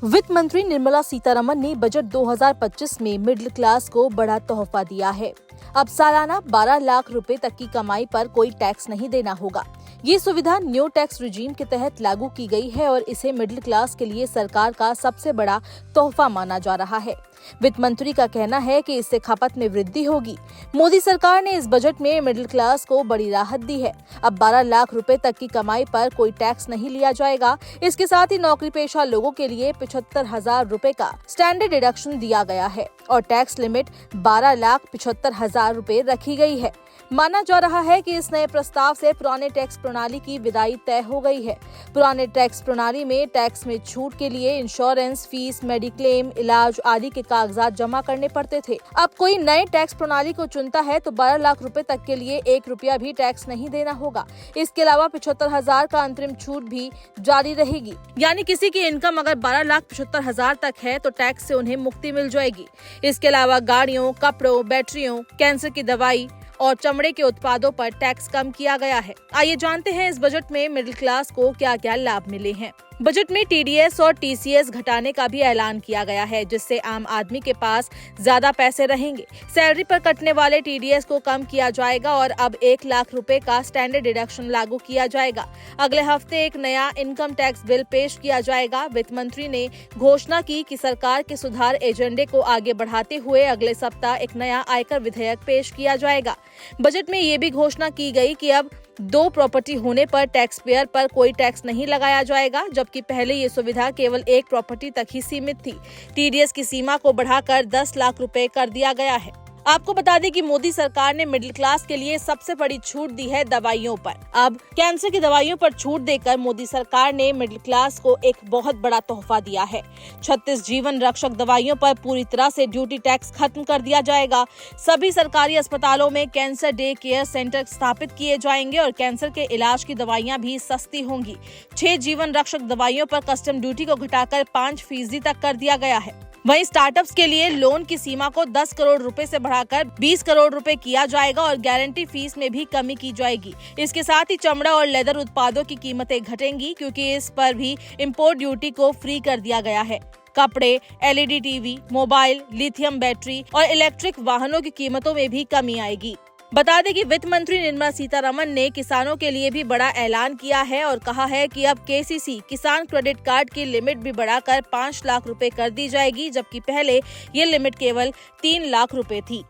वित्त मंत्री निर्मला सीतारमण ने बजट 2025 में मिडिल क्लास को बड़ा तोहफा दिया है। अब सालाना 12 लाख रुपए तक की कमाई पर कोई टैक्स नहीं देना होगा। ये सुविधा न्यू टैक्स रिजीम के तहत लागू की गई है और इसे मिडिल क्लास के लिए सरकार का सबसे बड़ा तोहफा माना जा रहा है। वित्त मंत्री का कहना है कि इससे खपत में वृद्धि होगी। मोदी सरकार ने इस बजट में मिडिल क्लास को बड़ी राहत दी है। अब 12 लाख रुपए तक की कमाई पर कोई टैक्स नहीं लिया जाएगा। इसके साथ ही नौकरी पेशा लोगों के लिए 75,000 रुपए का स्टैंडर्ड डिडक्शन दिया गया है और टैक्स लिमिट 12,75,000 रुपए रखी गई है। माना जा रहा है कि इस नए प्रस्ताव से पुराने टैक्स प्रणाली की विदाई तय हो गई है। पुराने टैक्स प्रणाली में टैक्स में छूट के लिए इंश्योरेंस, फीस, मेडिक्लेम, इलाज आदि के कागजात जमा करने पड़ते थे। अब कोई नए टैक्स प्रणाली को चुनता है तो 12 लाख रुपए तक के लिए 1 रुपया भी टैक्स नहीं देना होगा। इसके अलावा 75,000 का अंतरिम छूट भी जारी रहेगी। यानी किसी की इनकम अगर 12,75,000 तक है तो टैक्स से उन्हें मुक्ति मिल जाएगी। इसके अलावा गाड़ियों, कपड़ों, बैटरियों, कैंसर की दवाई और चमड़े के उत्पादों पर टैक्स कम किया गया है। आइए जानते हैं इस बजट में मिडिल क्लास को क्या क्या लाभ मिले हैं। बजट में TDS और TCS घटाने का भी ऐलान किया गया है, जिससे आम आदमी के पास ज्यादा पैसे रहेंगे। सैलरी पर कटने वाले TDS को कम किया जाएगा और अब 1 लाख रुपए का स्टैंडर्ड डिडक्शन लागू किया जाएगा। अगले हफ्ते एक नया इनकम टैक्स बिल पेश किया जाएगा। वित्त मंत्री ने घोषणा की कि सरकार के सुधार एजेंडे को आगे बढ़ाते हुए अगले सप्ताह एक नया आयकर विधेयक पेश किया जाएगा। बजट में ये भी घोषणा की गई कि अब 2 प्रॉपर्टी होने पर टैक्स पेयर पर कोई टैक्स नहीं लगाया जाएगा, जबकि पहले ये सुविधा केवल 1 प्रॉपर्टी तक ही सीमित थी। TDS की सीमा को बढ़ाकर 10 लाख रुपए कर दिया गया है। आपको बता दें कि मोदी सरकार ने मिडिल क्लास के लिए सबसे बड़ी छूट दी है दवाइयों पर। अब कैंसर की दवाइयों पर छूट देकर मोदी सरकार ने मिडिल क्लास को एक बहुत बड़ा तोहफा दिया है। 36 जीवन रक्षक दवाइयों पर पूरी तरह से ड्यूटी टैक्स खत्म कर दिया जाएगा। सभी सरकारी अस्पतालों में कैंसर डे केयर सेंटर स्थापित किए जाएंगे और कैंसर के इलाज की दवाइयां भी सस्ती होंगी। 6 जीवन रक्षक दवाइयों पर कस्टम ड्यूटी को घटाकर 5% तक कर दिया गया है। वहीं स्टार्टअप्स के लिए लोन की सीमा को 10 करोड़ रुपए से बढ़ाकर 20 करोड़ रुपए किया जाएगा और गारंटी फीस में भी कमी की जाएगी। इसके साथ ही चमड़ा और लेदर उत्पादों की कीमतें घटेंगी, क्योंकि इस पर भी इंपोर्ट ड्यूटी को फ्री कर दिया गया है। कपड़े, LED TV, mobile, lithium battery और इलेक्ट्रिक वाहनों की कीमतों में भी कमी आएगी। बता दें कि वित्त मंत्री निर्मला सीतारमण ने किसानों के लिए भी बड़ा ऐलान किया है और कहा है कि अब KCC किसान क्रेडिट कार्ड की लिमिट भी बढ़ाकर 5 लाख रुपए कर दी जाएगी, जबकि पहले ये लिमिट केवल 3 लाख रुपए थी।